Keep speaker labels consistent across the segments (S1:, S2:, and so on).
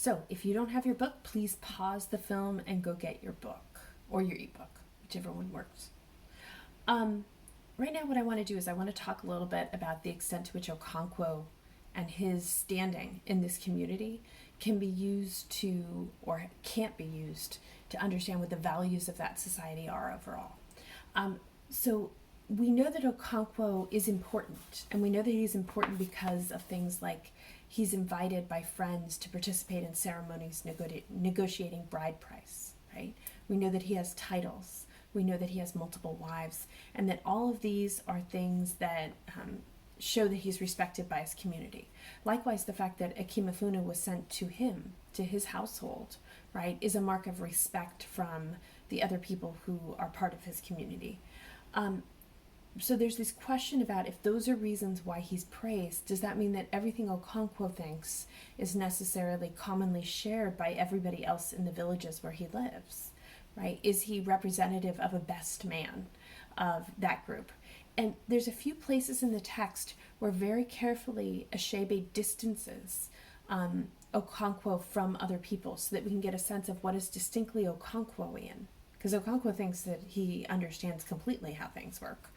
S1: So if you don't have your book, please pause the film and go get your book or your ebook, whichever one works. Right now what I want to do is I want to talk a little bit about the extent to which Okonkwo and his standing in this community can be used to, or can't be used, to understand what the values of that society are overall. So we know that Okonkwo is important, and we know that he's important because of things like he's invited by friends to participate in ceremonies negotiating bride price, right? We know that he has titles. We know that he has multiple wives, and that all of these are things that show that he's respected by his community. Likewise, the fact that Akimafuna was sent to him, to his household, right, is a mark of respect from the other people who are part of his community. So there's this question about if those are reasons why he's praised, does that mean that everything Okonkwo thinks is necessarily commonly shared by everybody else in the villages where he lives, right? Is he representative of a best man of that group? And there's a few places in the text where very carefully Ashebe distances Okonkwo from other people so that we can get a sense of what is distinctly Okonkwoian. Because Okonkwo thinks that he understands completely how things work.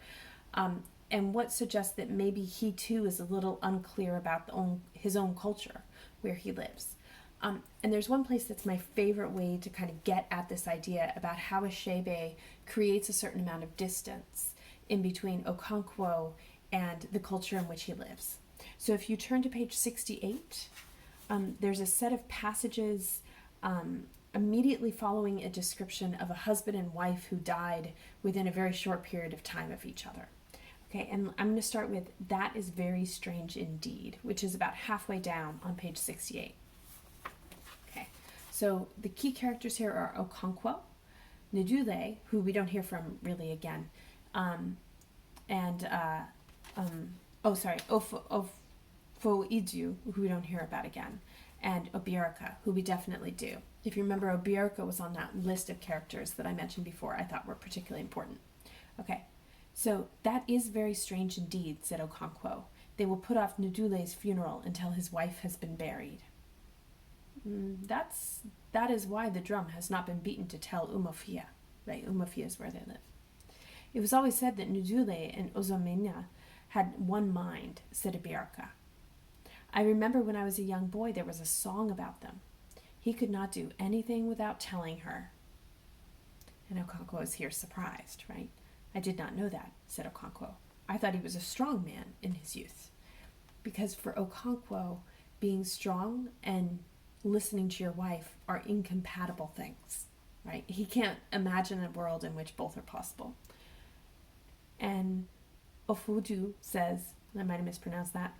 S1: And what suggests that maybe he too is a little unclear about his own culture where he lives. And there's one place that's my favorite way to kind of get at this idea about how Ashebe creates a certain amount of distance in between Okonkwo and the culture in which he lives. So if you turn to page 68, there's a set of passages immediately following a description of a husband and wife who died within a very short period of time of each other. Okay, and I'm going to start with "That is very strange indeed," which is about halfway down on page 68. Okay, so the key characters here are Okonkwo, Ndule, who we don't hear from really again, Ofoidu, who we don't hear about again, and Obierika, who we definitely do. If you remember, Obierika was on that list of characters that I mentioned before I thought were particularly important. Okay, so "that is very strange indeed," said Okonkwo. "They will put off Ndule's funeral until his wife has been buried." That is why the drum has not been beaten to tell Umofia, right? Umofia is where they live. "It was always said that Ndule and Ozomena had one mind," said Obierika. "I remember when I was a young boy there was a song about them. He could not do anything without telling her." And Okonkwo is here surprised, right? "I did not know that," said Okonkwo. "I thought he was a strong man in his youth." Because for Okonkwo, being strong and listening to your wife are incompatible things, right? He can't imagine a world in which both are possible. And Ofudu says, and I might have mispronounced that,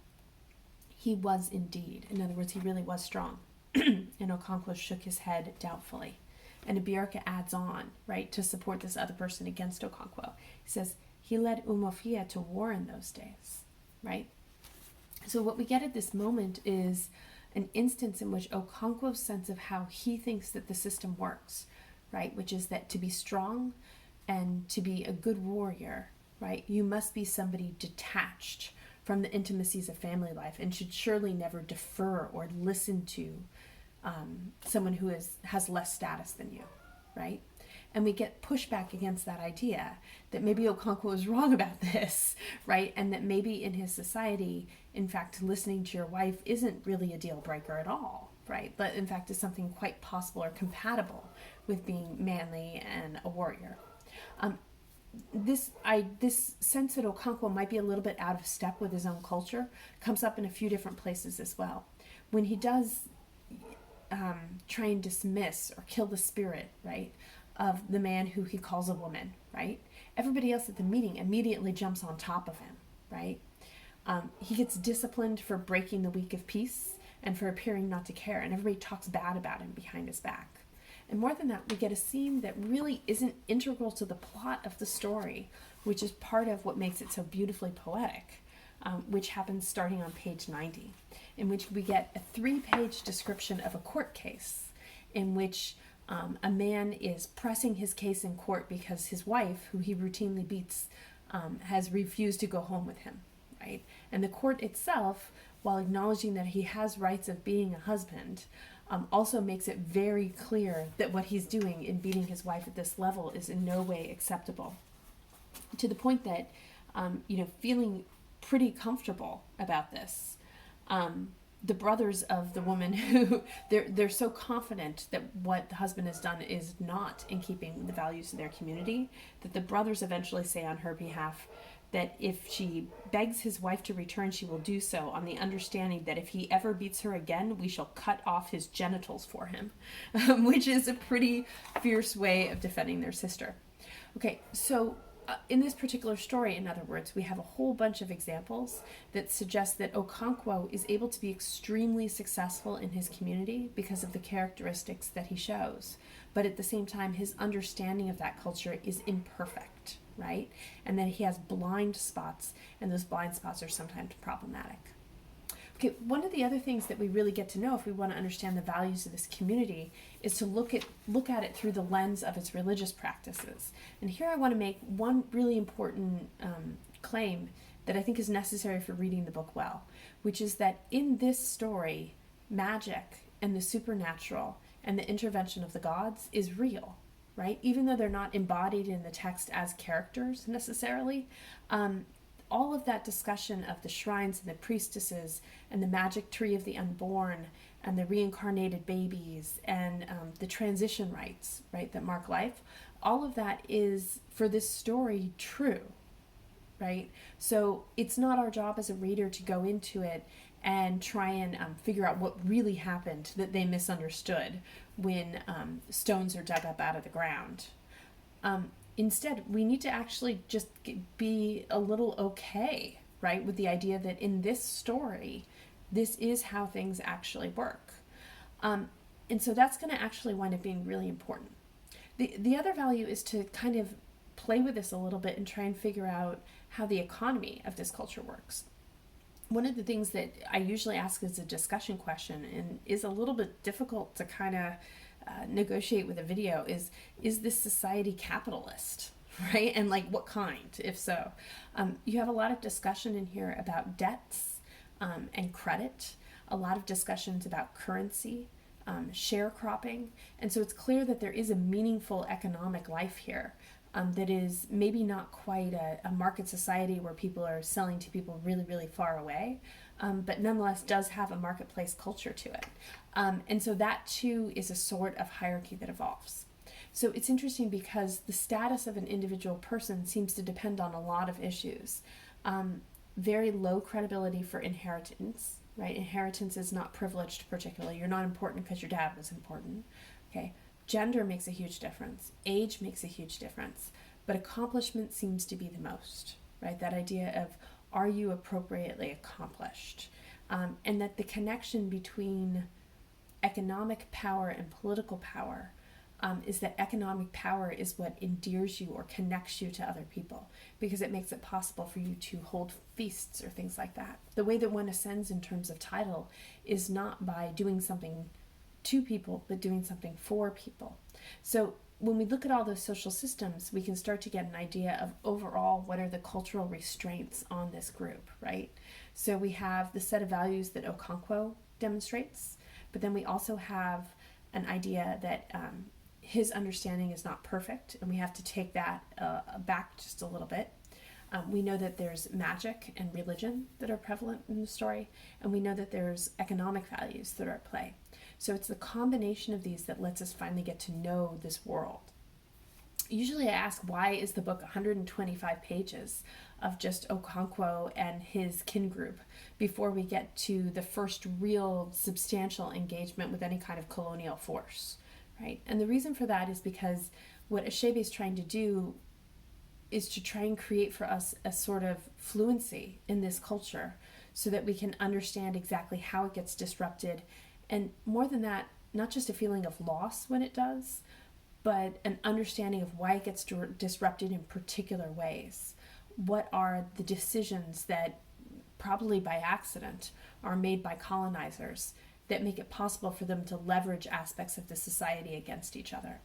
S1: "He was indeed." In other words, he really was strong. And Okonkwo shook his head doubtfully. And Obierika adds on, right, to support this other person against Okonkwo. He says, "He led Umofia to war in those days," right? So what we get at this moment is an instance in which Okonkwo's sense of how he thinks that the system works, right, which is that to be strong and to be a good warrior, right, you must be somebody detached from the intimacies of family life and should surely never defer or listen to someone who has less status than you, right? And we get pushback against that idea that maybe Okonkwo is wrong about this, right? And that maybe in his society, in fact, listening to your wife isn't really a deal breaker at all, right? But in fact, is something quite possible or compatible with being manly and a warrior. This sense that Okonkwo might be a little bit out of step with his own culture comes up in a few different places as well. When he does try and dismiss or kill the spirit, right, of the man who he calls a woman, right, everybody else at the meeting immediately jumps on top of him, right? He gets disciplined for breaking the week of peace and for appearing not to care, and everybody talks bad about him behind his back. And more than that, we get a scene that really isn't integral to the plot of the story, which is part of what makes it so beautifully poetic, which happens starting on page 90, in which we get a 3-page description of a court case in which a man is pressing his case in court because his wife, who he routinely beats, has refused to go home with him, right? And the court itself while acknowledging that he has rights of being a husband, also makes it very clear that what he's doing in beating his wife at this level is in no way acceptable. To the point that, feeling pretty comfortable about this, the brothers of the woman who they're so confident that what the husband has done is not in keeping with the values of their community, that the brothers eventually say on her behalf that if she begs his wife to return, she will do so on the understanding that if he ever beats her again, we shall cut off his genitals for him, which is a pretty fierce way of defending their sister. Okay, so in this particular story, in other words, we have a whole bunch of examples that suggest that Okonkwo is able to be extremely successful in his community because of the characteristics that he shows. But at the same time, his understanding of that culture is imperfect, right? And that he has blind spots, and those blind spots are sometimes problematic. Okay, one of the other things that we really get to know if we want to understand the values of this community is to look at it through the lens of its religious practices. And here I want to make one really important claim that I think is necessary for reading the book well, which is that in this story, magic and the supernatural and the intervention of the gods is real, right? Even though they're not embodied in the text as characters necessarily, all of that discussion of the shrines and the priestesses and the magic tree of the unborn and the reincarnated babies and the transition rites, right, that mark life, all of that is, for this story, true, right? So it's not our job as a reader to go into it and try and figure out what really happened that they misunderstood when stones are dug up out of the ground. Instead, we need to actually just be a little okay, right, with the idea that in this story, this is how things actually work. And so that's going to actually wind up being really important. The other value is to kind of play with this a little bit and try and figure out how the economy of this culture works. One of the things that I usually ask as a discussion question and is a little bit difficult to kind of negotiate with a video is this society capitalist, right? And like what kind, if so? You have a lot of discussion in here about debts and credit, a lot of discussions about currency, sharecropping, and so it's clear that there is a meaningful economic life here that is maybe not quite a market society where people are selling to people really, really far away, but nonetheless does have a marketplace culture to it. And so that too is a sort of hierarchy that evolves. So it's interesting because the status of an individual person seems to depend on a lot of issues. Very low credibility for inheritance, right? Inheritance is not privileged particularly. You're not important because your dad was important, okay? Gender makes a huge difference. Age makes a huge difference. But accomplishment seems to be the most, right? That idea of, are you appropriately accomplished? And that the connection between economic power and political power is that economic power is what endears you or connects you to other people because it makes it possible for you to hold feasts or things like that. The way that one ascends in terms of title is not by doing something to people, but doing something for people. So when we look at all those social systems, we can start to get an idea of overall what are the cultural restraints on this group, right? So we have the set of values that Okonkwo demonstrates, but then we also have an idea that his understanding is not perfect, and we have to take that back just a little bit. We know that there's magic and religion that are prevalent in the story, and we know that there's economic values that are at play. So it's the combination of these that lets us finally get to know this world. Usually I ask, why is the book 125 pages of just Okonkwo and his kin group before we get to the first real substantial engagement with any kind of colonial force, right? And the reason for that is because what Achebe is trying to do is to try and create for us a sort of fluency in this culture so that we can understand exactly how it gets disrupted. And more than that, not just a feeling of loss when it does, but an understanding of why it gets disrupted in particular ways. What are the decisions that, probably by accident, are made by colonizers that make it possible for them to leverage aspects of the society against each other?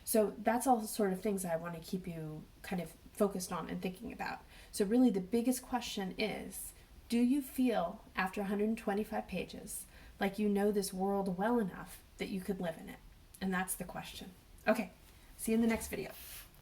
S1: So that's all sort of things I want to keep you kind of focused on and thinking about. So really the biggest question is, Do you feel, after 125 pages, like you know this world well enough that you could live in it? And that's the question. Okay, see you in the next video.